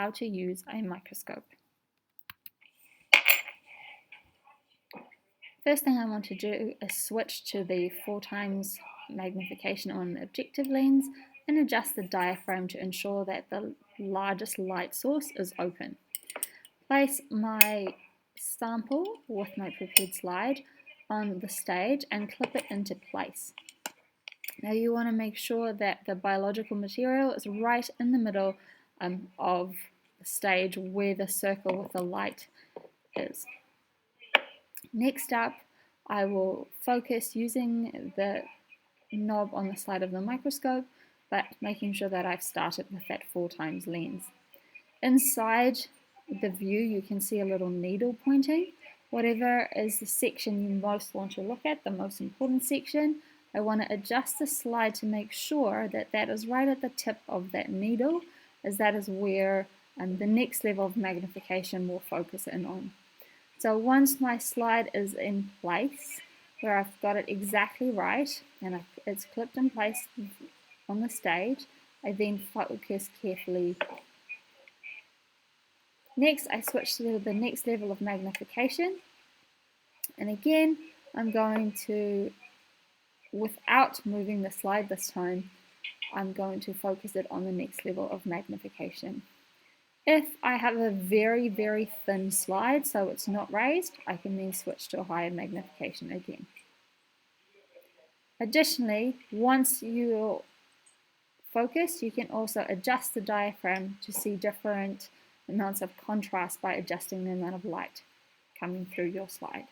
how to use a microscope. First thing I want to do is switch to the 4 times magnification on the objective lens and adjust the diaphragm to ensure that the largest light source is open. Place my sample with my prepared slide on the stage and clip it into place. Now you want to make sure that the biological material is right in the middle of the stage where the circle with the light is. Next up, I will focus using the knob on the side of the microscope, but making sure that I've started with that 4 times lens. Inside the view, you can see a little needle pointing. Whatever is the section you most want to look at, the most important section, I want to adjust the slide to make sure that that is right at the tip of that needle, as that is where the next level of magnification will focus in on. So once my slide is in place, where I've got it exactly right, and it's clipped in place on the stage, I then focus carefully. Next, I switch to the next level of magnification, and again, I'm going to, without moving the slide this time, I'm going to focus it on the next level of magnification. If I have a very, very thin slide, so it's not raised, I can then switch to a higher magnification again. Additionally, once you're focused, you can also adjust the diaphragm to see different amounts of contrast by adjusting the amount of light coming through your slide.